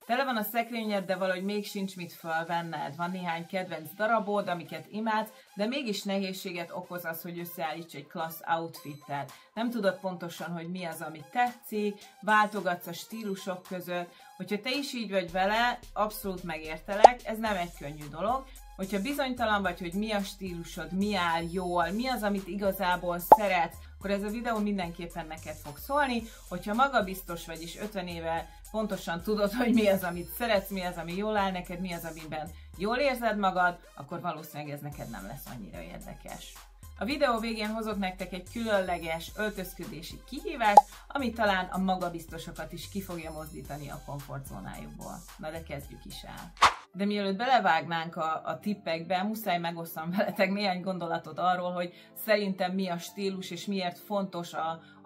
Tele van a szekrényed, de valahogy még sincs mit fölvenned. Van néhány kedvenc darabod, amiket imádsz, de mégis nehézséget okoz az, hogy összeállíts egy klassz outfittet. Nem tudod pontosan, hogy mi az, ami tetszik, váltogatsz a stílusok között. Hogyha te is így vagy vele, abszolút megértelek, ez nem egy könnyű dolog. Hogyha bizonytalan vagy, hogy mi a stílusod, mi áll jól, mi az, amit igazából szeretsz, akkor ez a videó mindenképpen neked fog szólni. Hogyha magabiztos vagy és 50 éve pontosan tudod, hogy mi az, amit szeretsz, mi az, ami jól áll neked, mi az, amiben jól érzed magad, akkor valószínűleg ez neked nem lesz annyira érdekes. A videó végén hozok nektek egy különleges öltözködési kihívást, ami talán a magabiztosokat is ki fogja mozdítani a komfortzónájukból. Na de kezdjük is el! De mielőtt belevágnánk a tippekbe, muszáj megosztam veletek néhány gondolatot arról, hogy szerintem mi a stílus és miért fontos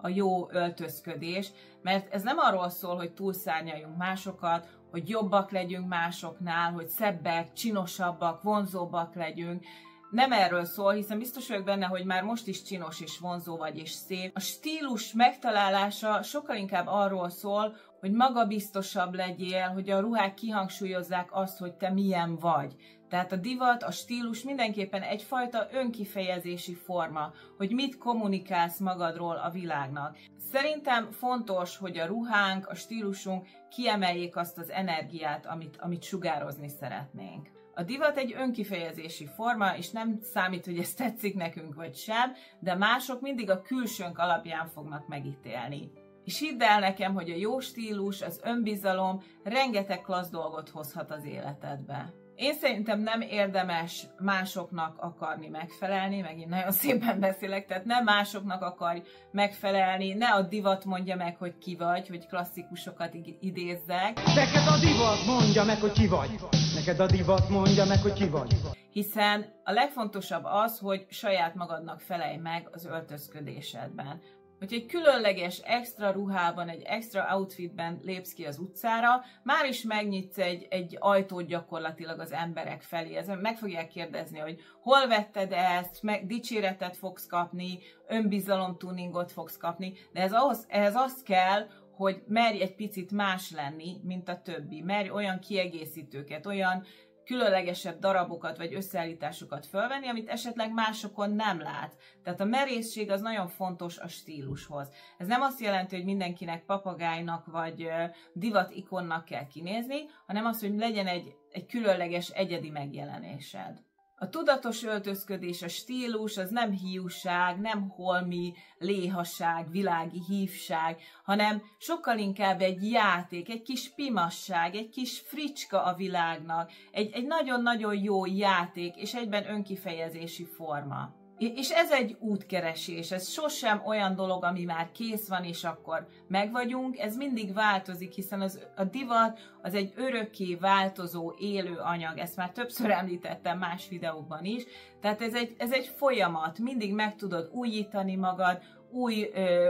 a jó öltözködés, mert ez nem arról szól, hogy túlszárnyaljunk másokat, hogy jobbak legyünk másoknál, hogy szebbek, csinosabbak, vonzóbbak legyünk. Nem erről szól, hiszen biztos vagyok benne, hogy már most is csinos és vonzó vagy és szép. A stílus megtalálása sokkal inkább arról szól, hogy magabiztosabb legyél, hogy a ruhák kihangsúlyozzák azt, hogy te milyen vagy. Tehát a divat, a stílus mindenképpen egyfajta önkifejezési forma, hogy mit kommunikálsz magadról a világnak. Szerintem fontos, hogy a ruhánk, a stílusunk kiemeljék azt az energiát, amit sugározni szeretnénk. A divat egy önkifejezési forma, és nem számít, hogy ez tetszik nekünk vagy sem, de mások mindig a külsőnk alapján fognak megítélni. És hidd el nekem, hogy a jó stílus, az önbizalom rengeteg klassz dolgot hozhat az életedbe. Én szerintem nem érdemes másoknak akarni megfelelni, megint nagyon szépen beszélek, tehát nem másoknak akarj megfelelni, ne a divat mondja meg, hogy ki vagy, hogy klasszikusokat idézzek. Neked a divat mondja meg, hogy ki vagy. Neked a divat mondja meg, hogy ki vagy. Hiszen a legfontosabb az, hogy saját magadnak felelj meg az öltözködésedben. Hogy egy különleges extra ruhában, egy extra outfitben lépsz ki az utcára, már is megnyitsz egy ajtót gyakorlatilag az emberek felé. Meg fogják kérdezni, hogy hol vetted ezt, dicséretet fogsz kapni, önbizalomtuningot fogsz kapni, de ehhez az kell, hogy merj egy picit más lenni, mint a többi. Merj olyan kiegészítőket, olyan különlegesebb darabokat vagy összeállításokat fölvenni, amit esetleg másokon nem lát. Tehát a merészség az nagyon fontos a stílushoz. Ez nem azt jelenti, hogy mindenkinek papagájnak vagy divat ikonnak kell kinézni, hanem az, hogy legyen egy különleges egyedi megjelenésed. A tudatos öltözködés, a stílus az nem hiúság, nem holmi léhaság, világi hívság, hanem sokkal inkább egy játék, egy kis pimasság, egy kis fricska a világnak, egy nagyon-nagyon jó játék, és egyben önkifejezési forma. És ez egy útkeresés, ez sosem olyan dolog, ami már kész van, és akkor megvagyunk, ez mindig változik, hiszen a divat az egy örökké változó, élő anyag, ezt már többször említettem más videókban is, tehát ez egy folyamat, mindig meg tudod újítani magad, új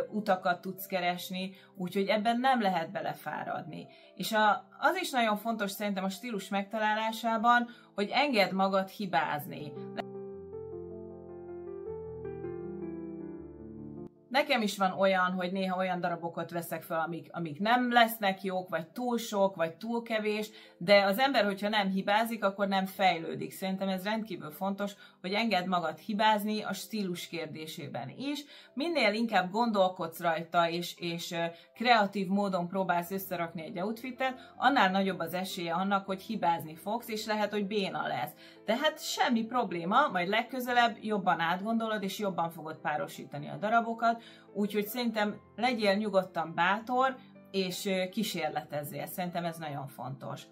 utakat tudsz keresni, úgyhogy ebben nem lehet belefáradni. És az is nagyon fontos szerintem a stílus megtalálásában, hogy engedd magad hibázni. Nekem is van olyan, hogy néha olyan darabokat veszek fel, amik nem lesznek jók, vagy túl sok, vagy túl kevés, de az ember, hogyha nem hibázik, akkor nem fejlődik. Szerintem ez rendkívül fontos, hogy engedd magad hibázni a stílus kérdésében is. Minél inkább gondolkodsz rajta, és kreatív módon próbálsz összerakni egy outfitet, annál nagyobb az esélye annak, hogy hibázni fogsz, és lehet, hogy béna lesz. De hát semmi probléma, majd legközelebb jobban átgondolod, és jobban fogod párosítani a darabokat, úgyhogy szerintem legyél nyugodtan bátor, és kísérletezzél. Szerintem ez nagyon fontos.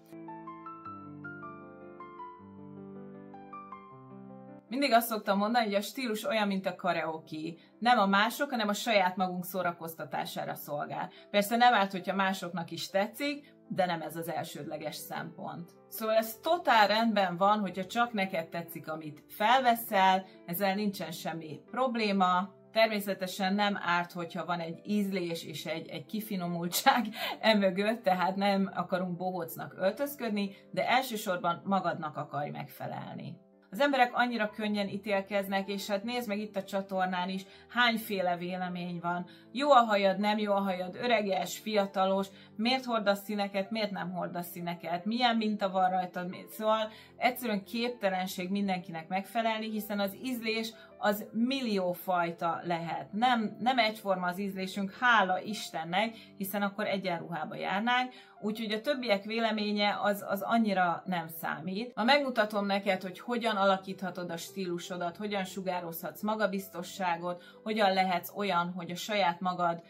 Mindig azt szoktam mondani, hogy a stílus olyan, mint a karaoke. Nem a mások, hanem a saját magunk szórakoztatására szolgál. Persze nem árt, hogyha másoknak is tetszik, de nem ez az elsődleges szempont. Szóval ez totál rendben van, hogyha csak neked tetszik, amit felveszel, ezzel nincsen semmi probléma. Természetesen nem árt, hogyha van egy ízlés és egy kifinomultság emögött, tehát nem akarunk bohócnak öltözködni, de elsősorban magadnak akarj megfelelni. Az emberek annyira könnyen ítélkeznek, és hát nézd meg itt a csatornán is, hányféle vélemény van. Jó a hajad, nem jó a hajad, öreges, fiatalos, miért hordasz színeket, miért nem hordasz színeket, milyen minta van rajtad. Szóval egyszerűen képtelenség mindenkinek megfelelni, hiszen az ízlés az milliófajta lehet. Nem egyforma az ízlésünk, hála Istennek, hiszen akkor egyenruhába járnánk, úgyhogy a többiek véleménye az annyira nem számít. Ha megmutatom neked, hogy hogyan alakíthatod a stílusodat, hogyan sugározhatsz magabiztosságot, hogyan lehetsz olyan, hogy a saját magad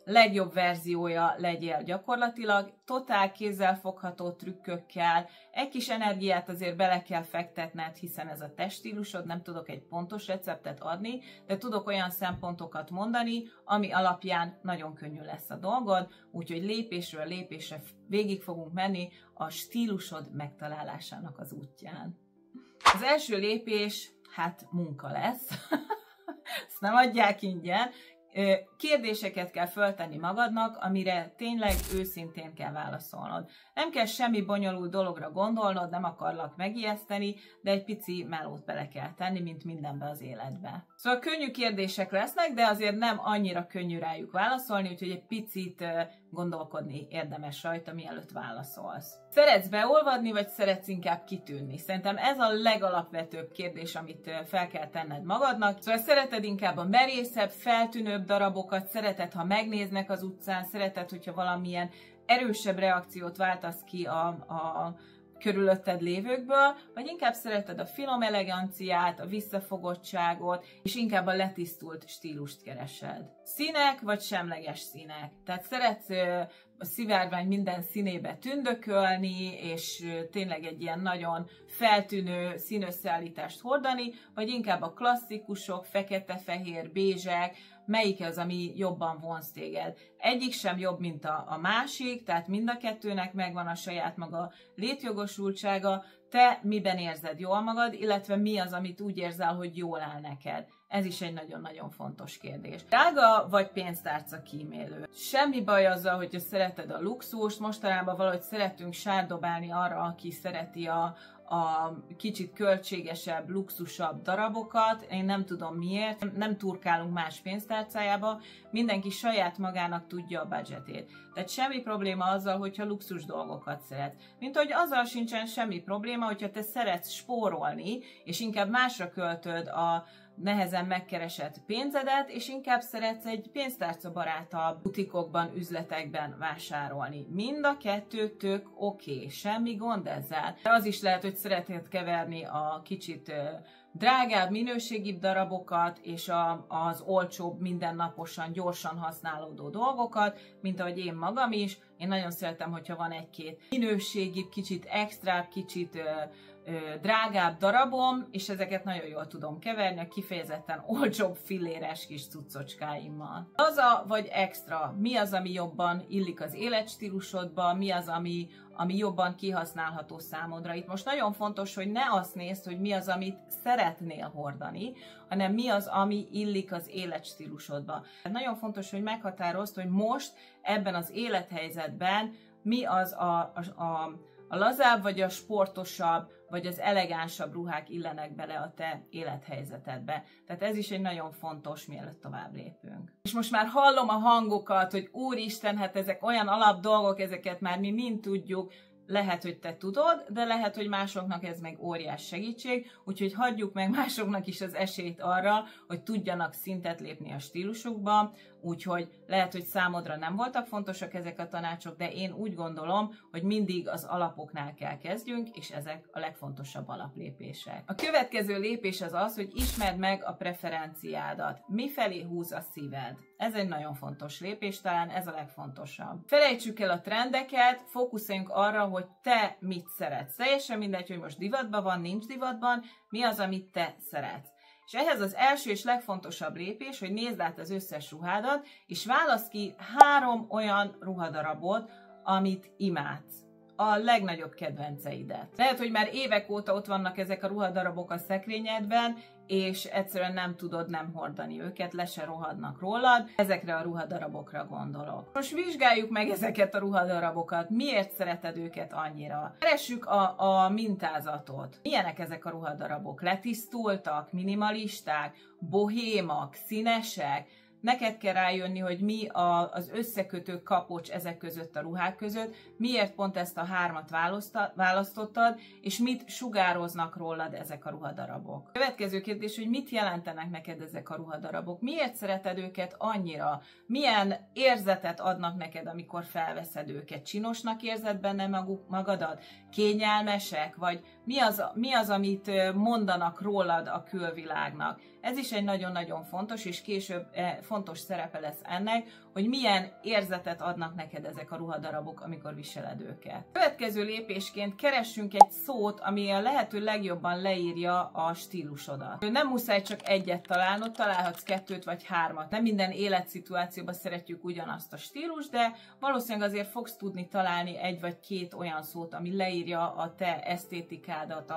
legjobb verziója legyél gyakorlatilag, totál kézzelfogható trükkökkel, egy kis energiát azért bele kell fektetned, hiszen ez a te stílusod, nem tudok egy pontos receptet adni, de tudok olyan szempontokat mondani, ami alapján nagyon könnyű lesz a dolgod, úgyhogy lépésről lépésre végig fogunk menni a stílusod megtalálásának az útján. Az első lépés, hát munka lesz, ezt nem adják ingyen. Kérdéseket kell föltenni magadnak, amire tényleg őszintén kell válaszolnod. Nem kell semmi bonyolult dologra gondolnod, nem akarlak megijeszteni, de egy pici melót bele kell tenni, mint mindenbe az életbe. Szóval könnyű kérdések lesznek, de azért nem annyira könnyű rájuk válaszolni, úgyhogy egy picit gondolkodni érdemes rajta, mielőtt válaszolsz. Szeretsz beolvadni, vagy szeretsz inkább kitűnni? Szerintem ez a legalapvetőbb kérdés, amit fel kell tenned magadnak. Szóval szereted inkább a merészebb, feltűnőbb darabokat, szereted, ha megnéznek az utcán, szereted, hogyha valamilyen erősebb reakciót váltasz ki a körülötted lévőkből, vagy inkább szereted a finom eleganciát, a visszafogottságot, és inkább a letisztult stílust keresed. Színek, vagy semleges színek? Tehát szeretsz a szivárvány minden színébe tündökölni, és tényleg egy ilyen nagyon feltűnő színösszeállítást hordani, vagy inkább a klasszikusok, fekete-fehér, bézsek, melyik az, ami jobban vonz téged. Egyik sem jobb, mint a másik, tehát mind a kettőnek megvan a saját maga létjogosultsága, te miben érzed jól magad, illetve mi az, amit úgy érzel, hogy jól áll neked. Ez is egy nagyon-nagyon fontos kérdés. Drága vagy pénztárca kímélő? Semmi baj azzal, hogyha szereted a luxust, mostanában valahogy szeretünk sárdobálni arra, aki szereti a kicsit költségesebb, luxusabb darabokat. Én nem tudom miért, nem turkálunk más pénztárcájába, mindenki saját magának tudja a budgetét. Tehát semmi probléma azzal, hogyha luxus dolgokat szeretsz. Mint hogy azzal sincsen semmi probléma, hogyha te szeretsz spórolni, és inkább másra költöd a nehezen megkeresett pénzedet, és inkább szeretsz egy pénztárcabarátabb butikokban, üzletekben vásárolni. Mind a kettő tök oké, semmi gond ezzel. De az is lehet, hogy szeretnéd keverni a kicsit drágább, minőségibb darabokat, és az olcsóbb, mindennaposan, gyorsan használódó dolgokat, mint ahogy én magam is. Én nagyon szeretem, hogyha van egy-két minőségibb, kicsit extrább, kicsit drágább darabom, és ezeket nagyon jól tudom keverni a kifejezetten olcsóbb filléres kis cuccocskáimmal. Laza vagy extra? Mi az, ami jobban illik az életstílusodba? Mi az, ami jobban kihasználható számodra? Itt most nagyon fontos, hogy ne azt nézd, hogy mi az, amit szeretnél hordani, hanem mi az, ami illik az életstílusodba. Nagyon fontos, hogy meghatározd, hogy most ebben az élethelyzetben mi az a lazább, vagy a sportosabb, vagy az elegánsabb ruhák illenek bele a te élethelyzetedbe. Tehát ez is egy nagyon fontos, mielőtt tovább lépünk. És most már hallom a hangokat, hogy úristen, hát ezek olyan alap dolgok, ezeket már mi mind tudjuk. Lehet, hogy te tudod, de lehet, hogy másoknak ez meg óriás segítség, úgyhogy hagyjuk meg másoknak is az esélyt arra, hogy tudjanak szintet lépni a stílusukba, úgyhogy lehet, hogy számodra nem voltak fontosak ezek a tanácsok, de én úgy gondolom, hogy mindig az alapoknál kell kezdjünk, és ezek a legfontosabb alaplépések. A következő lépés az az, hogy ismerd meg a preferenciádat. Mifelé húz a szíved? Ez egy nagyon fontos lépés, talán ez a legfontosabb. Felejtsük el a trendeket, fókuszáljunk arra, hogy te mit szeretsz. Teljesen mindegy, hogy most divatban van, nincs divatban, mi az, amit te szeretsz. És ehhez az első és legfontosabb lépés, hogy nézd át az összes ruhádat, és válasz ki 3 olyan ruhadarabot, amit imádsz. A legnagyobb kedvenceidet. Lehet, hogy már évek óta ott vannak ezek a ruhadarabok a szekrényedben, és egyszerűen nem tudod nem hordani őket, le se rohadnak rólad. Ezekre a ruhadarabokra gondolok. Most vizsgáljuk meg ezeket a ruhadarabokat. Miért szereted őket annyira? Keressük a mintázatot. Milyenek ezek a ruhadarabok? Letisztultak, minimalisták, bohémak, színesek? Neked kell rájönni, hogy mi az összekötő kapocs ezek között a ruhák között, miért pont ezt a 3-at választottad, és mit sugároznak rólad ezek a ruhadarabok. Következő kérdés, hogy mit jelentenek neked ezek a ruhadarabok, miért szereted őket annyira, milyen érzetet adnak neked, amikor felveszed őket, csinosnak érzed benne magadat, kényelmesek, vagy mi az, amit mondanak rólad a külvilágnak. Ez is egy nagyon-nagyon fontos, és később fontos szerepe lesz ennek, hogy milyen érzetet adnak neked ezek a ruhadarabok, amikor viseled őket. Következő lépésként keressünk egy szót, ami a lehető legjobban leírja a stílusodat. Nem muszáj csak egyet találnod, találhatsz 2 vagy 3-at. Nem minden életszituációban szeretjük ugyanazt a stílust, de valószínűleg azért fogsz tudni találni 1 vagy 2 olyan szót, ami leírja a te esztétikádat,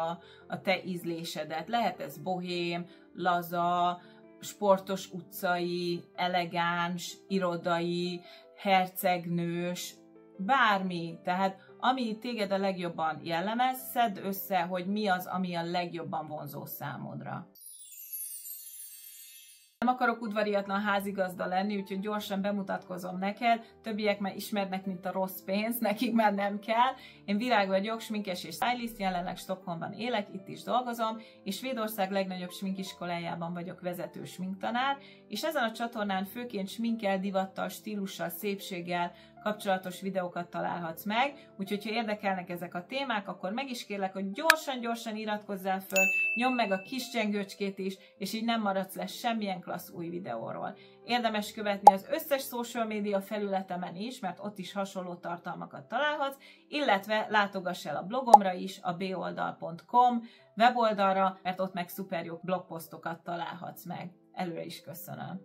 a te ízlésedet. Lehet ez bohém, laza, sportos utcai, elegáns, irodai, hercegnős, bármi. Tehát ami téged a legjobban jellemez, szedd össze, hogy mi az, ami a legjobban vonzó számodra. Nem akarok udvariatlan házigazda lenni, úgyhogy gyorsan bemutatkozom neked. Többiek már ismernek, mint a rossz pénz, nekik már nem kell. Én Virág vagyok, sminkes és stylist, jelenleg Stockholmban élek, itt is dolgozom, és Svédország legnagyobb sminkiskolájában vagyok vezető sminktanár, és ezen a csatornán főként sminkkel, divattal, stílussal, szépséggel kapcsolatos videókat találhatsz meg, úgyhogy ha érdekelnek ezek a témák, akkor meg is kérlek, hogy gyorsan iratkozzál föl, nyomd meg a kis csengőcskét is, és így nem maradsz le semmilyen klassz új videóról. Érdemes követni az összes social media felületemen is, mert ott is hasonló tartalmakat találhatsz, illetve látogass el a blogomra is, a boldal.com weboldalra, mert ott meg szuper jó blogposztokat találhatsz meg. Előre is köszönöm.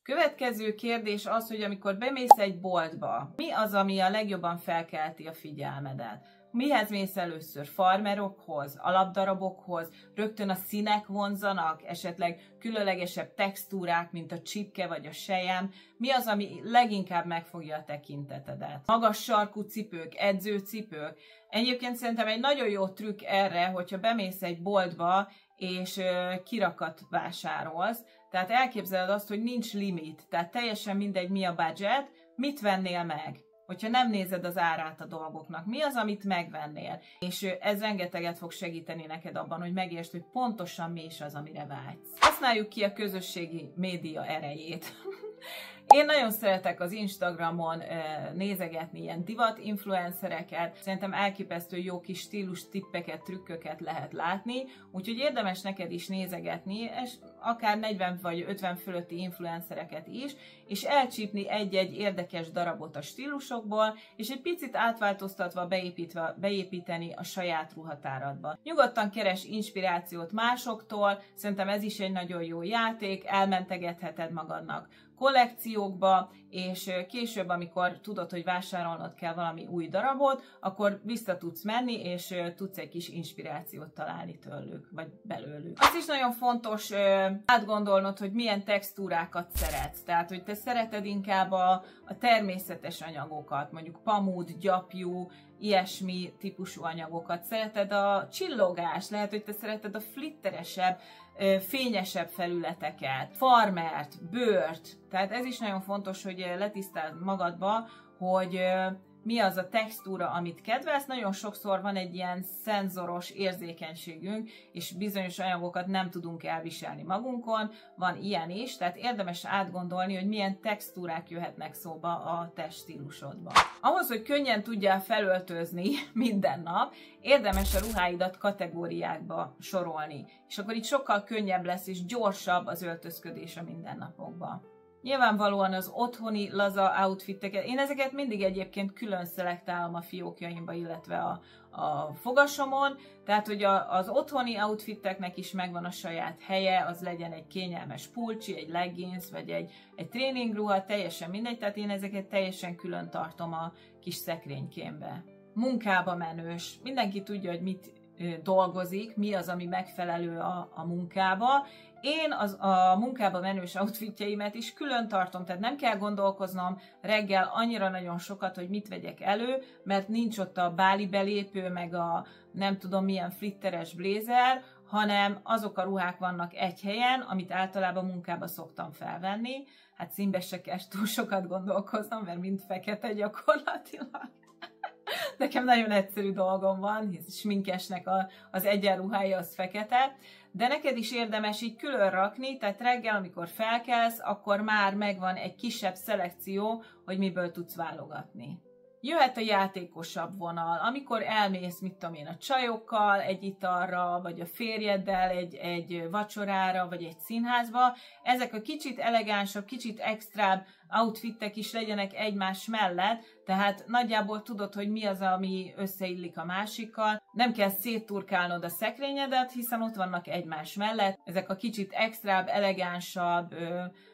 Következő kérdés az, hogy amikor bemész egy boltba, mi az, ami a legjobban felkelti a figyelmedet? Mihez mész először? Farmerokhoz, alapdarabokhoz, rögtön a színek vonzanak, esetleg különlegesebb textúrák, mint a csipke vagy a selyem? Mi az, ami leginkább megfogja a tekintetedet? Magas sarkú cipők, edzőcipők? Egyébként szerintem egy nagyon jó trükk erre, hogyha bemész egy boltba, és kirakat vásárolsz, tehát elképzeled azt, hogy nincs limit, tehát teljesen mindegy, mi a budget, mit vennél meg, hogyha nem nézed az árát a dolgoknak, mi az, amit megvennél, és ez rengeteget fog segíteni neked abban, hogy megértsd, hogy pontosan mi is az, amire vágysz. Használjuk ki a közösségi média erejét. Én nagyon szeretek az Instagramon nézegetni ilyen divat influencereket, szerintem elképesztő jó kis stílus tippeket, trükköket lehet látni, úgyhogy érdemes neked is nézegetni, és akár 40 vagy 50 fölötti influencereket is, és elcsípni egy-egy érdekes darabot a stílusokból, és egy picit átváltoztatva, beépíteni a saját ruhatáradba. Nyugodtan keres inspirációt másoktól, szerintem ez is egy nagyon jó játék, elmentegetheted magadnak kollekciókba, és később, amikor tudod, hogy vásárolnod kell valami új darabot, akkor vissza tudsz menni, és tudsz egy kis inspirációt találni tőlük, vagy belőlük. Az is nagyon fontos átgondolnod, hogy milyen textúrákat szeretsz. Tehát, hogy te szereted inkább a természetes anyagokat, mondjuk pamut, gyapjú, ilyesmi típusú anyagokat. Szereted a csillogást, lehet, hogy te szereted a flitteresebb, fényesebb felületeket, farmert, bőrt, tehát ez is nagyon fontos, hogy letisztáld magadba, hogy mi az a textúra, amit kedvelsz. Nagyon sokszor van egy ilyen szenzoros érzékenységünk, és bizonyos anyagokat nem tudunk elviselni magunkon, van ilyen is, tehát érdemes átgondolni, hogy milyen textúrák jöhetnek szóba a te stílusodban. Ahhoz, hogy könnyen tudjál felöltözni minden nap, érdemes a ruháidat kategóriákba sorolni, és akkor így sokkal könnyebb lesz és gyorsabb az öltözködés a mindennapokban. Nyilvánvalóan az otthoni laza outfiteket, én ezeket mindig egyébként külön szelektálom a fiókjaimba, illetve a fogasomon, tehát hogy az otthoni outfiteknek is megvan a saját helye, az legyen egy kényelmes pulcsi, egy leggings, vagy egy tréningruha, teljesen mindegy, tehát én ezeket teljesen külön tartom a kis szekrénykémbe. Munkába menős, mindenki tudja, hogy mit dolgozik, mi az, ami megfelelő a munkába. Én a munkába menős outfitjeimet is külön tartom, tehát nem kell gondolkoznom reggel annyira nagyon sokat, hogy mit vegyek elő, mert nincs ott a báli belépő, meg a nem tudom milyen flitteres blézer, hanem azok a ruhák vannak egy helyen, amit általában munkába szoktam felvenni. Hát színbe se kell túl sokat gondolkoznom, mert mind fekete gyakorlatilag. Nekem nagyon egyszerű dolgom van, hisz sminkesnek az egyenruhája az fekete, de neked is érdemes így külön rakni, tehát reggel, amikor felkelsz, akkor már megvan egy kisebb szelekció, hogy miből tudsz válogatni. Jöhet a játékosabb vonal, amikor elmész, mit tudom én, a csajokkal egy italra, vagy a férjeddel egy vacsorára, vagy egy színházba. Ezek a kicsit elegánsabb, kicsit extrább outfittek is legyenek egymás mellett, tehát nagyjából tudod, hogy mi az, ami összeillik a másikkal. Nem kell szétturkálnod a szekrényedet, hiszen ott vannak egymás mellett. Ezek a kicsit extrább, elegánsabb,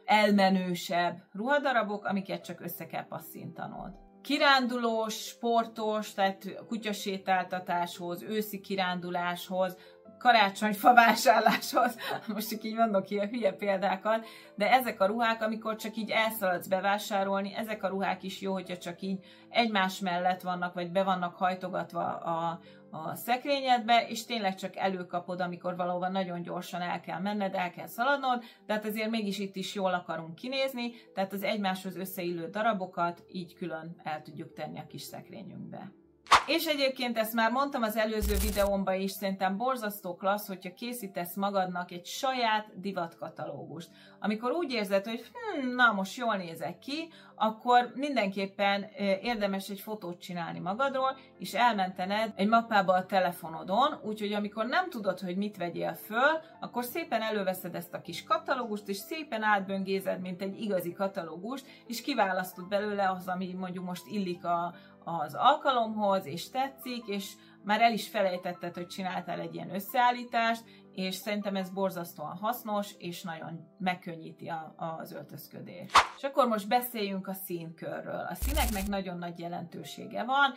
elmenősebb ruhadarabok, amiket csak össze kell passzítanod. Kirándulós, sportos, tehát kutyasétáltatáshoz, őszi kiránduláshoz, karácsonyfa vásárláshoz, most csak így mondok ilyen hülye példákat, de ezek a ruhák, amikor csak így elszaladsz bevásárolni, ezek a ruhák is jó, hogyha csak így egymás mellett vannak, vagy be vannak hajtogatva a szekrényedbe, és tényleg csak előkapod, amikor valóban nagyon gyorsan el kell menned, el kell szaladnod, tehát azért mégis itt is jól akarunk kinézni, tehát az egymáshoz összeillő darabokat így külön el tudjuk tenni a kis szekrényünkbe. És egyébként ezt már mondtam az előző videómban is, szerintem borzasztó klassz, hogyha készítesz magadnak egy saját divatkatalógust. Amikor úgy érzed, hogy na most jól nézek ki, akkor mindenképpen érdemes egy fotót csinálni magadról, és elmentened egy mappába a telefonodon, úgyhogy amikor nem tudod, hogy mit vegyél föl, akkor szépen előveszed ezt a kis katalógust, és szépen átböngézed, mint egy igazi katalógust, és kiválasztod belőle az, ami mondjuk most illik az alkalomhoz, és tetszik, és már el is felejtetted, hogy csináltál egy ilyen összeállítást, és szerintem ez borzasztóan hasznos, és nagyon megkönnyíti az öltözködést. És akkor most beszéljünk a színkörről. A színeknek nagyon nagy jelentősége van,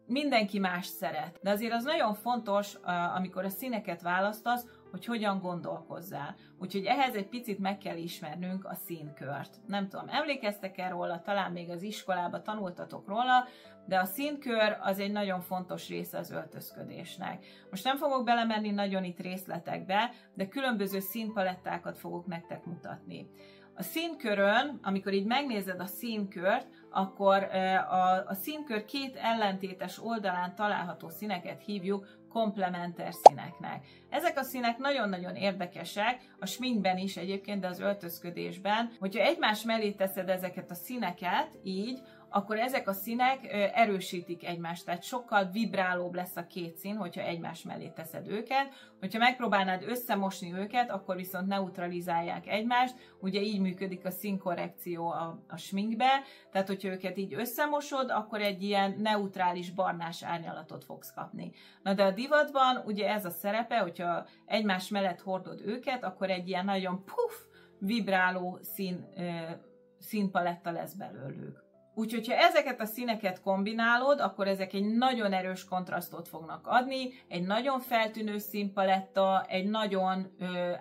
mindenki más szeret, de azért az nagyon fontos, amikor a színeket választasz, hogy hogyan gondolkozzál. Úgyhogy ehhez egy picit meg kell ismernünk a színkört. Nem tudom, emlékeztek-e róla, talán még az iskolában tanultatok róla, de a színkör az egy nagyon fontos része az öltözködésnek. Most nem fogok belemenni nagyon itt részletekbe, de különböző színpalettákat fogok nektek mutatni. A színkörön, amikor így megnézed a színkört, akkor a színkör két ellentétes oldalán található színeket hívjuk komplementer színeknek. Ezek a színek nagyon-nagyon érdekesek, a sminkben is egyébként, de az öltözködésben. Hogyha egymás mellé teszed ezeket a színeket, így, akkor ezek a színek erősítik egymást, tehát sokkal vibrálóbb lesz a két szín, hogyha egymás mellé teszed őket. Hogyha megpróbálnád összemosni őket, akkor viszont neutralizálják egymást, ugye így működik a színkorrekció a sminkbe, tehát hogyha őket így összemosod, akkor egy ilyen neutrális barnás árnyalatot fogsz kapni. Na de a divatban ugye ez a szerepe, hogyha egymás mellett hordod őket, akkor egy ilyen nagyon vibráló színpaletta lesz belőlük. Úgyhogy, ha ezeket a színeket kombinálod, akkor ezek egy nagyon erős kontrasztot fognak adni, egy nagyon feltűnő színpaletta, egy nagyon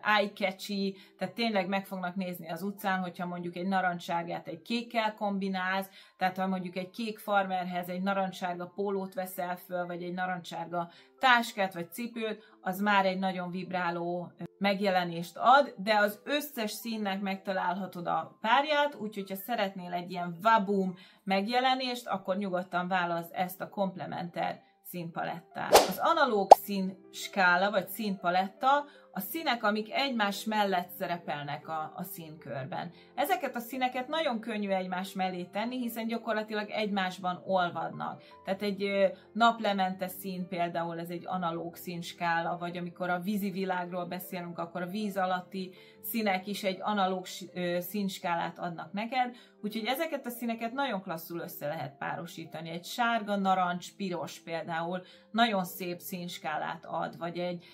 eye-catchy, tehát tényleg meg fognak nézni az utcán, hogyha mondjuk egy narancssárgát egy kékkel kombinálsz, tehát ha mondjuk egy kék farmerhez egy narancssárga pólót veszel föl, vagy egy narancssárga táskát, vagy cipőt, az már egy nagyon vibráló megjelenést ad, de az összes színnek megtalálhatod a párját, úgyhogy ha szeretnél egy ilyen vabum megjelenést, akkor nyugodtan válaszd ezt a komplementer színpalettát. Az analóg színskála, vagy színpaletta a színek, amik egymás mellett szerepelnek a színkörben. Ezeket a színeket nagyon könnyű egymás mellé tenni, hiszen gyakorlatilag egymásban olvadnak. Tehát egy naplemente szín például, ez egy analóg színskála, vagy amikor a vízi világról beszélünk, akkor a víz alatti színek is egy analóg színskálát adnak neked, úgyhogy ezeket a színeket nagyon klasszul össze lehet párosítani. Egy sárga, narancs, piros például nagyon szép színskálát ad, vagy egy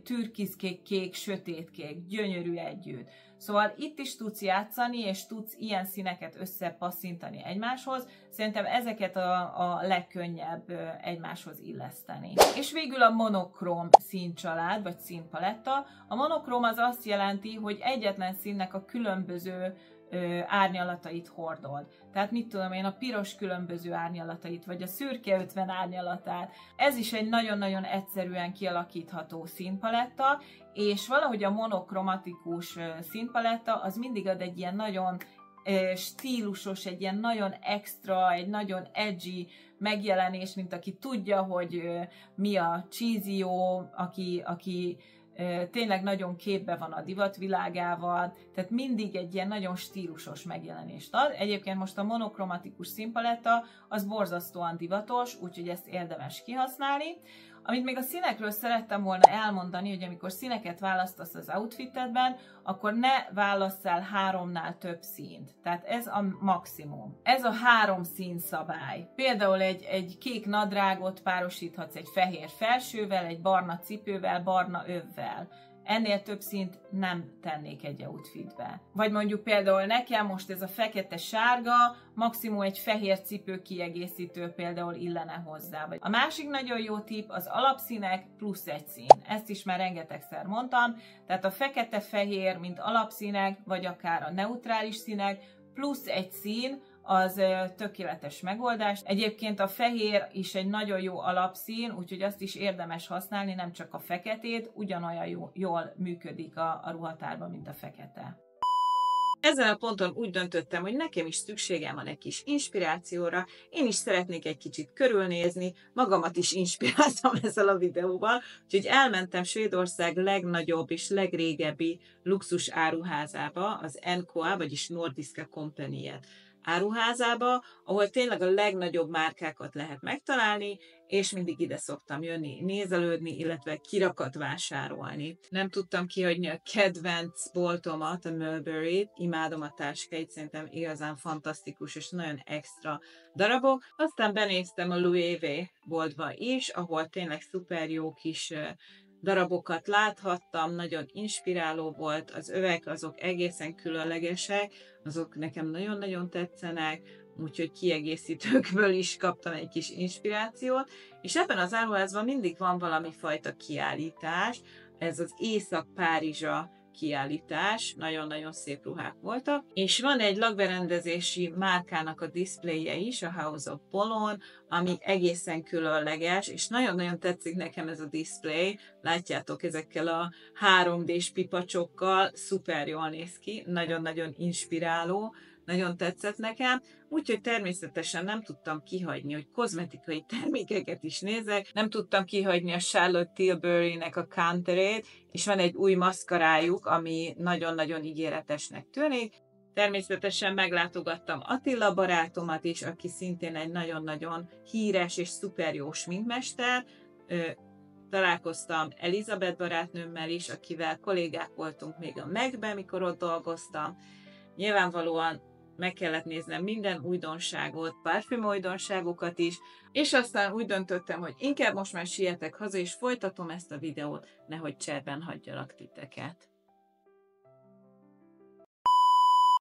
türkiszkék, kék, sötétkék, gyönyörű együtt. Szóval itt is tudsz játszani, és tudsz ilyen színeket összepasszintani egymáshoz. Szerintem ezeket a legkönnyebb egymáshoz illeszteni. És végül a monokróm színcsalád, vagy színpaletta. A monokróm az azt jelenti, hogy egyetlen színnek a különböző árnyalatait hordod. Tehát mit tudom én, a piros különböző árnyalatait, vagy a szürke 50 árnyalatát. Ez is egy nagyon-nagyon egyszerűen kialakítható színpaletta, és valahogy a monokromatikus színpaletta az mindig ad egy ilyen nagyon stílusos, egy ilyen nagyon extra, egy nagyon edgy megjelenés, mint aki tudja, hogy mi a cheesio, aki tényleg nagyon képbe van a divatvilágával, tehát mindig egy ilyen nagyon stílusos megjelenést ad. Egyébként most a monokromatikus színpaletta az borzasztóan divatos, úgyhogy ezt érdemes kihasználni. Amit még a színekről szerettem volna elmondani, hogy amikor színeket választasz az outfitedben, akkor ne válasszál 3-nál több színt. Tehát ez a maximum. Ez a 3 szín szabály. Például egy kék nadrágot párosíthatsz egy fehér felsővel, egy barna cipővel, barna övvel. Ennél több színt nem tennék egy outfitbe. Vagy mondjuk például nekem most ez a fekete-sárga, maximum egy fehér cipő kiegészítő például illene hozzá. A másik nagyon jó tipp az alapszínek plusz egy szín. Ezt is már rengetegszer mondtam. Tehát a fekete-fehér, mint alapszínek, vagy akár a neutrális színek, plusz egy szín, az tökéletes megoldás. Egyébként a fehér is egy nagyon jó alapszín, úgyhogy azt is érdemes használni, nem csak a feketét, ugyanolyan jól működik a ruhatárban, mint a fekete. Ezen a ponton úgy döntöttem, hogy nekem is szükségem van egy kis inspirációra, én is szeretnék egy kicsit körülnézni, magamat is inspiráltam ezzel a videóval, úgyhogy elmentem Svédország legnagyobb és legrégebbi luxus áruházába, az NKA, vagyis Nordiska Kompaniet áruházába, ahol tényleg a legnagyobb márkákat lehet megtalálni, és mindig ide szoktam jönni nézelődni, illetve kirakat vásárolni. Nem tudtam kihagyni a kedvenc boltomat, a Mulberry-t, imádom a táskáit, szerintem igazán fantasztikus és nagyon extra darabok. Aztán benéztem a Louis V boltba is, ahol tényleg szuper jó kis darabokat láthattam, nagyon inspiráló volt, az övek azok egészen különlegesek, azok nekem nagyon-nagyon tetszenek, úgyhogy kiegészítőkből is kaptam egy kis inspirációt, és ebben az áruházban mindig van valami fajta kiállítás, ez az Észak-Párizsa kiállítás, nagyon-nagyon szép ruhák voltak, és van egy lakberendezési márkának a diszpléje is, a House of Boulogne, ami egészen különleges, és nagyon-nagyon tetszik nekem ez a diszplé, látjátok ezekkel a 3D-s pipacsokkal, szuper jól néz ki, nagyon-nagyon inspiráló, nagyon tetszett nekem, úgyhogy természetesen nem tudtam kihagyni, hogy kozmetikai termékeket is nézek, nem tudtam kihagyni a Charlotte Tilbury-nek a Canterét, és van egy új maszkarájuk, ami nagyon-nagyon ígéretesnek tűnik. Természetesen meglátogattam Attila barátomat is, aki szintén egy nagyon-nagyon híres és szuper jó sminkmester. Találkoztam Elizabeth barátnőmmel is, akivel kollégák voltunk még a Megben, mikor ott dolgoztam. Nyilvánvalóan meg kellett néznem minden újdonságot, parfüm újdonságokat is, és aztán úgy döntöttem, hogy inkább most már sietek haza, és folytatom ezt a videót, nehogy cserben hagyjalak titeket.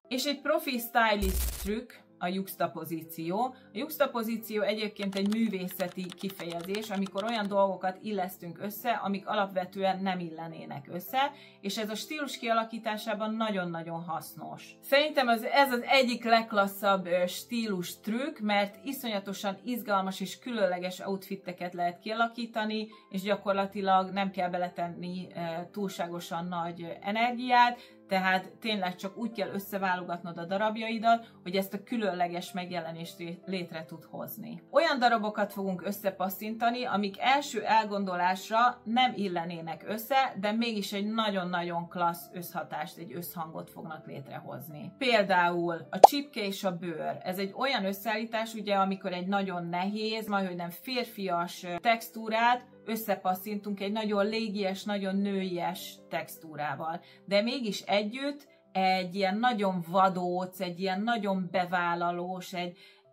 És egy profi stylist trükk, a juxtapozíció. A juxtapozíció egyébként egy művészeti kifejezés, amikor olyan dolgokat illesztünk össze, amik alapvetően nem illenének össze, és ez a stílus kialakításában nagyon-nagyon hasznos. Szerintem ez az egyik legklasszabb stílus trükk, mert iszonyatosan izgalmas és különleges outfitteket lehet kialakítani, és gyakorlatilag nem kell beletenni túlságosan nagy energiát, tehát tényleg csak úgy kell összeválogatnod a darabjaidat, hogy ezt a különleges megjelenést létre tud hozni. Olyan darabokat fogunk összepasszintani, amik első elgondolásra nem illenének össze, de mégis egy nagyon-nagyon klassz összhatást, egy összhangot fognak létrehozni. Például a csipke és a bőr. Ez egy olyan összeállítás, ugye, amikor egy nagyon nehéz, majdhogy nem férfias textúrát összepasszintunk egy nagyon légies, nagyon nőies textúrával. De mégis együtt egy ilyen nagyon vadóc, egy ilyen nagyon bevállalós,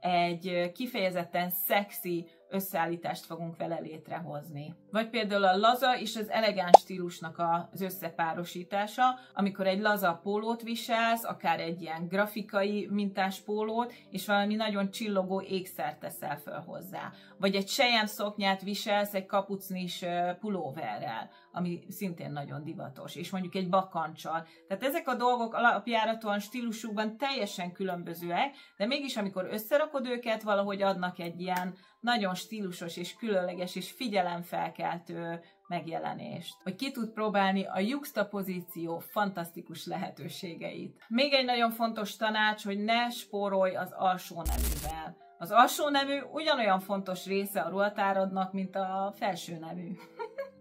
egy kifejezetten szexi összeállítást fogunk vele létrehozni. Vagy például a laza és az elegáns stílusnak az összepárosítása, amikor egy laza pólót viselsz, akár egy ilyen grafikai mintás pólót, és valami nagyon csillogó ékszert teszel föl hozzá. Vagy egy selyem szoknyát viselsz egy kapucnis pulóverrel, ami szintén nagyon divatos, és mondjuk egy bakanccsal. Tehát ezek a dolgok alapjáraton stílusukban teljesen különbözőek, de mégis amikor összerakod őket, valahogy adnak egy ilyen nagyon stílusos és különleges és figyelemfelkeltő megjelenést. Hogy ki tud próbálni a juxtapozíció fantasztikus lehetőségeit. Még egy nagyon fontos tanács, hogy ne spórolj az alsó neművel. Az alsó nemű ugyanolyan fontos része a ruhatáradnak, mint a felső nemű.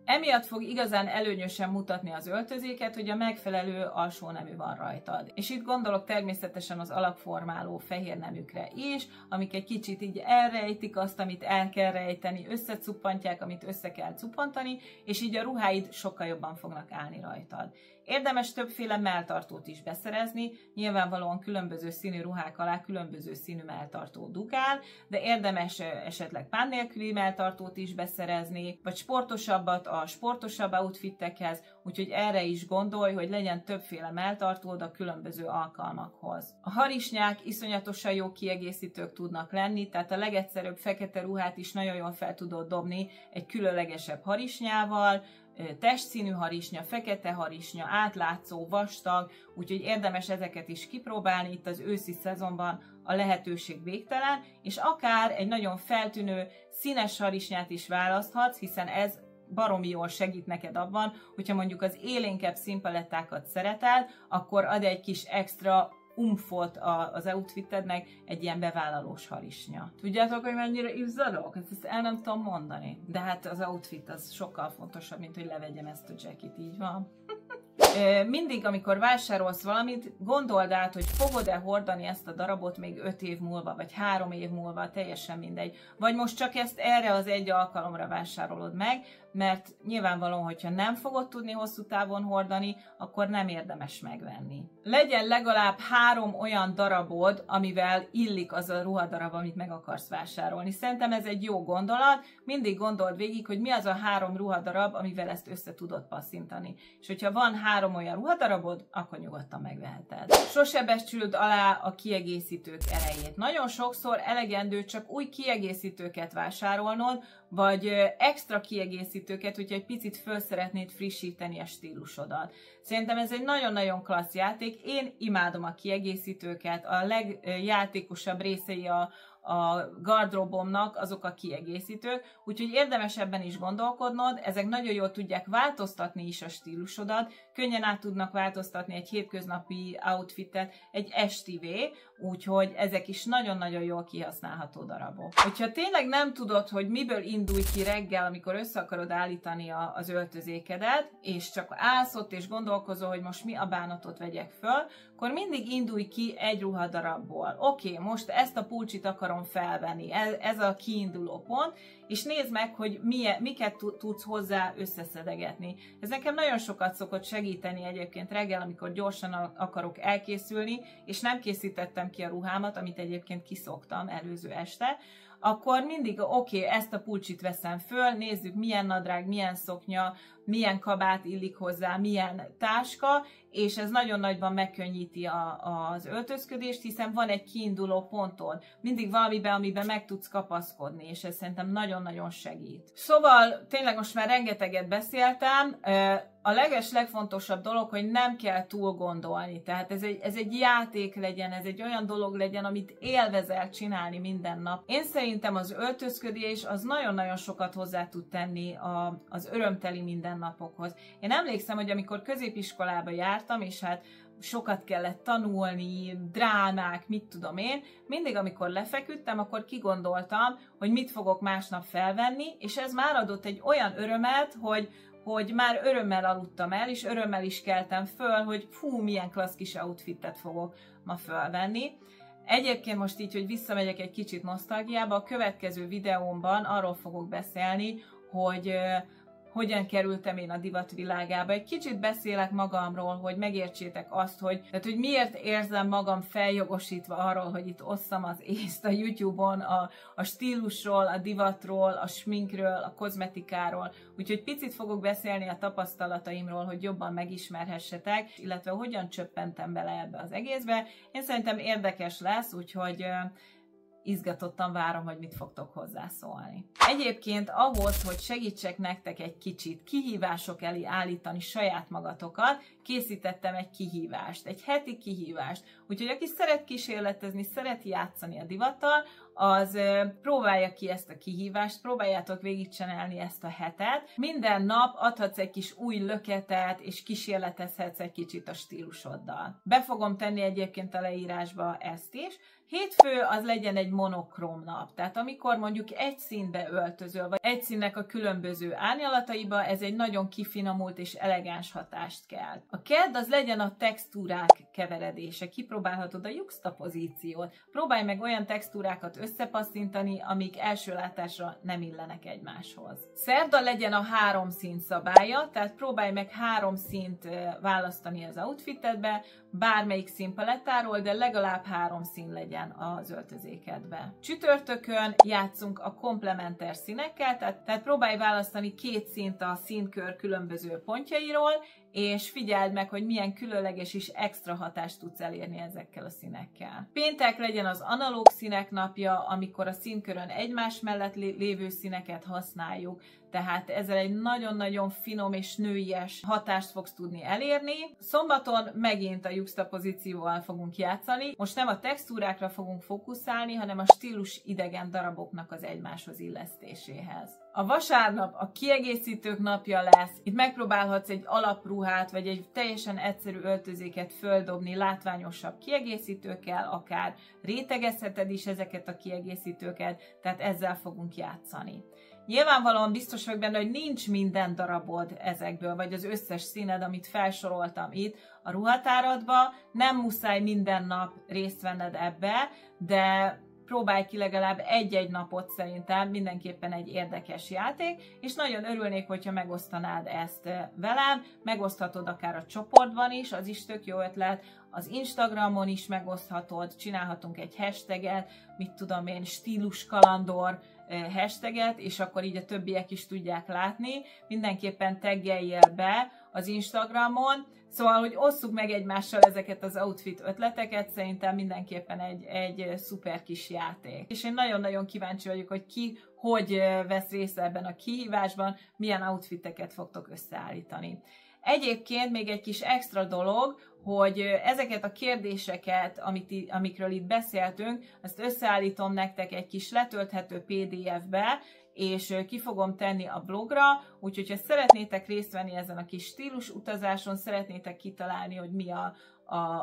Emiatt fog igazán előnyösen mutatni az öltözéket, hogy a megfelelő alsó nemű van rajtad. És itt gondolok természetesen az alakformáló fehér neműkre is, amik egy kicsit így elrejtik azt, amit el kell rejteni, összecuppantják, amit össze kell cuppantani, és így a ruháid sokkal jobban fognak állni rajtad. Érdemes többféle melltartót is beszerezni, nyilvánvalóan különböző színű ruhák alá különböző színű melltartó dugál, de érdemes esetleg pán nélküli melltartót is beszerezni, vagy sportosabbat a sportosabb outfittekhez, úgyhogy erre is gondolj, hogy legyen többféle melltartód a különböző alkalmakhoz. A harisnyák iszonyatosan jó kiegészítők tudnak lenni, tehát a legegyszerűbb fekete ruhát is nagyon jól fel tudod dobni egy különlegesebb harisnyával, testszínű harisnya, fekete harisnya, átlátszó, vastag, úgyhogy érdemes ezeket is kipróbálni, itt az őszi szezonban a lehetőség végtelen, és akár egy nagyon feltűnő színes harisnyát is választhatsz, hiszen ez baromi jól segít neked abban, hogyha mondjuk az élénkebb színpalettákat szereted, akkor ad egy kis extra umfot az outfitednek egy ilyen bevállalós harisnya. Tudjátok, hogy mennyire izzadok? Ezt el nem tudom mondani. De hát az outfit az sokkal fontosabb, mint hogy levegyem ezt a jacket, így van. Mindig, amikor vásárolsz valamit, gondold át, hogy fogod-e hordani ezt a darabot még 5 év múlva, vagy 3 év múlva, teljesen mindegy. Vagy most csak ezt erre az egy alkalomra vásárolod meg, mert nyilvánvalóan, hogyha nem fogod tudni hosszú távon hordani, akkor nem érdemes megvenni. Legyen legalább 3 olyan darabod, amivel illik az a ruhadarab, amit meg akarsz vásárolni. Szerintem ez egy jó gondolat, mindig gondold végig, hogy mi az a 3 ruhadarab, amivel ezt össze tudod passzintani. És hogyha van 3 olyan ruhadarabod, akkor nyugodtan megveheted. Sose becsüld alá a kiegészítők erejét. Nagyon sokszor elegendő csak új kiegészítőket vásárolnod, vagy extra kiegészítőket, hogyha egy picit föl szeretnéd frissíteni a stílusodat. Szerintem ez egy nagyon-nagyon klassz játék. Én imádom a kiegészítőket, a legjátékosabb részei a gardróbomnak azok a kiegészítők, úgyhogy érdemes ebben is gondolkodnod, ezek nagyon jól tudják változtatni is a stílusodat, könnyen át tudnak változtatni egy hétköznapi outfitet egy estivé, úgyhogy ezek is nagyon-nagyon jól kihasználható darabok. Hogyha tényleg nem tudod, hogy miből indulj ki reggel, amikor össze akarod állítani az öltözékedet, és csak állsz ott és gondolkozol, hogy most mi a bánatot vegyek föl, akkor mindig indulj ki egy ruhadarabból. Oké, most ezt a pulcsit akarom felvenni, ez a kiinduló pont, és nézd meg, hogy miket tudsz hozzá összeszedegetni. Ez nekem nagyon sokat szokott segíteni egyébként reggel, amikor gyorsan akarok elkészülni, és nem készítettem ki a ruhámat, amit egyébként kiszoktam előző este, akkor mindig oké, ezt a pulcsit veszem föl, nézzük milyen nadrág, milyen szoknya, milyen kabát illik hozzá, milyen táska, és ez nagyon nagyban megkönnyíti az öltözködést, hiszen van egy kiinduló pontod. Mindig valamiben, amiben meg tudsz kapaszkodni, és ez szerintem nagyon-nagyon segít. Szóval tényleg most már rengeteget beszéltem, a legfontosabb dolog, hogy nem kell túl gondolni. Tehát ez egy játék legyen, ez egy olyan dolog legyen, amit élvezel csinálni minden nap. Én szerintem az öltözködés az nagyon-nagyon sokat hozzá tud tenni az örömteli mindennapokhoz. Én emlékszem, hogy amikor középiskolába jártam, és hát sokat kellett tanulni, drámák, mit tudom én, mindig amikor lefeküdtem, akkor kigondoltam, hogy mit fogok másnap felvenni, és ez már adott egy olyan örömet, hogy már örömmel aludtam el, és örömmel is keltem föl, hogy fú, milyen klassz kis outfitet fogok ma fölvenni. Egyébként most így, hogy visszamegyek egy kicsit nosztalgiába, a következő videómban arról fogok beszélni, hogyan kerültem én a divat világába. Egy kicsit beszélek magamról, hogy megértsétek azt, hogy miért érzem magam feljogosítva arról, hogy itt osszam az észt a YouTube-on, a stílusról, a divatról, a sminkről, a kozmetikáról. Úgyhogy picit fogok beszélni a tapasztalataimról, hogy jobban megismerhessetek, illetve hogyan csöppentem bele ebbe az egészbe. Én szerintem érdekes lesz, úgyhogy izgatottan várom, hogy mit fogtok hozzászólni. Egyébként ahhoz, hogy segítsek nektek egy kicsit kihívások elé állítani saját magatokat, készítettem egy kihívást, egy heti kihívást. Úgyhogy aki szeret kísérletezni, szeret játszani a divattal, az próbálja ki ezt a kihívást, próbáljátok végigcsinálni ezt a hetet. Minden nap adhatsz egy kis új löketet, és kísérletezhetsz egy kicsit a stílusoddal. Be fogom tenni egyébként a leírásba ezt is. Hétfő az legyen egy monokróm nap, tehát amikor mondjuk egy színbe öltözöl, vagy egy színnek a különböző árnyalataiba, ez egy nagyon kifinomult és elegáns hatást kelt. A kedd az legyen a textúrák keveredése, kipróbálhatod a juxtapozíciót. Próbálj meg olyan textúrákat összepasszintani, amik első látásra nem illenek egymáshoz. Szerda legyen a 3 szín szabálya, tehát próbálj meg 3 színt választani az outfitedbe, bármelyik színpalettáról, de legalább 3 szín legyen az öltözékedbe. Csütörtökön játszunk a komplementer színekkel, tehát próbálj választani 2 színt a színkör különböző pontjairól, és figyeld meg, hogy milyen különleges és extra hatást tudsz elérni ezekkel a színekkel. Péntek legyen az analóg színek napja, amikor a színkörön egymás mellett lévő színeket használjuk, tehát ezzel egy nagyon-nagyon finom és nőies hatást fogsz tudni elérni. Szombaton megint a juxtapozícióval fogunk játszani. Most nem a textúrákra fogunk fókuszálni, hanem a stílus idegen daraboknak az egymáshoz illesztéséhez. A vasárnap a kiegészítők napja lesz. Itt megpróbálhatsz egy alapruhát, vagy egy teljesen egyszerű öltözéket földobni látványosabb kiegészítőkkel, akár rétegezheted is ezeket a kiegészítőket, tehát ezzel fogunk játszani. Nyilvánvalóan biztos vagyok benne, hogy nincs minden darabod ezekből, vagy az összes színed, amit felsoroltam itt a ruhatáradba. Nem muszáj minden nap részt venned ebbe, de próbálj ki legalább egy-egy napot, szerintem mindenképpen egy érdekes játék, és nagyon örülnék, hogyha megosztanád ezt velem, megoszthatod akár a csoportban is, az is tök jó ötlet, az Instagramon is megoszthatod, csinálhatunk egy hashtaget, mit tudom én, stíluskalandor hashtaget, és akkor így a többiek is tudják látni. Mindenképpen taggeljél be az Instagramon, szóval, hogy osszuk meg egymással ezeket az outfit ötleteket, szerintem mindenképpen egy szuper kis játék. És én nagyon-nagyon kíváncsi vagyok, hogy ki hogy vesz részt ebben a kihívásban, milyen outfiteket fogtok összeállítani. Egyébként még egy kis extra dolog, hogy ezeket a kérdéseket, amikről itt beszéltünk, ezt összeállítom nektek egy kis letölthető PDF-be, és ki fogom tenni a blogra, úgyhogy ha szeretnétek részt venni ezen a kis stílus utazáson, szeretnétek kitalálni, hogy mi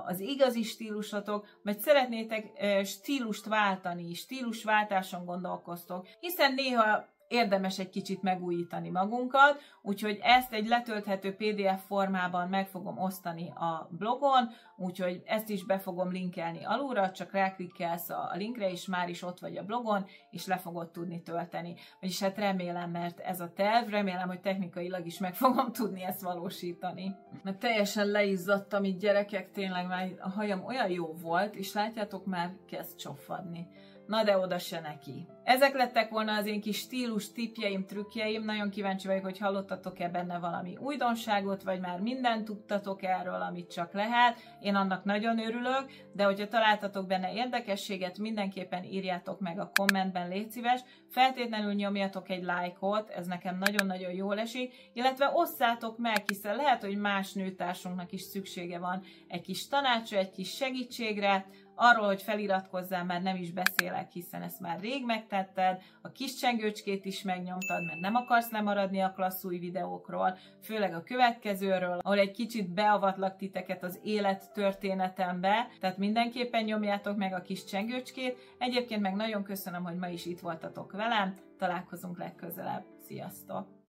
az igazi stílusotok, vagy szeretnétek stílust váltani, stílusváltáson gondolkoztok, hiszen néha érdemes egy kicsit megújítani magunkat, úgyhogy ezt egy letölthető PDF formában meg fogom osztani a blogon, úgyhogy ezt is be fogom linkelni alulra, csak ráklikkelsz a linkre, és már is ott vagy a blogon, és le fogod tudni tölteni. Vagyis hát remélem, mert ez a terv, remélem, hogy technikailag is meg fogom tudni ezt valósítani. Mert teljesen leizzadtam itt, gyerekek, tényleg már a hajam olyan jó volt, és látjátok, már kezd csofadni. Na de oda se neki. Ezek lettek volna az én kis stílus tippjeim, trükkjeim. Nagyon kíváncsi vagyok, hogy hallottatok-e benne valami újdonságot, vagy már mindent tudtatok erről, amit csak lehet. Én annak nagyon örülök, de hogyha találtatok benne érdekességet, mindenképpen írjátok meg a kommentben, légy szíves. Feltétlenül nyomjatok egy lájkot, ez nekem nagyon-nagyon jól esik, illetve osszátok meg, hiszen lehet, hogy más nőtársunknak is szüksége van egy kis tanácsra, egy kis segítségre. Arról, hogy feliratkozzál, már nem is beszélek, hiszen ezt már rég megtetted, a kis csengőcskét is megnyomtad, mert nem akarsz lemaradni a klassz új videókról, főleg a következőről, ahol egy kicsit beavatlak titeket az élettörténetembe, tehát mindenképpen nyomjátok meg a kis csengőcskét. Egyébként meg nagyon köszönöm, hogy ma is itt voltatok velem, találkozunk legközelebb. Sziasztok!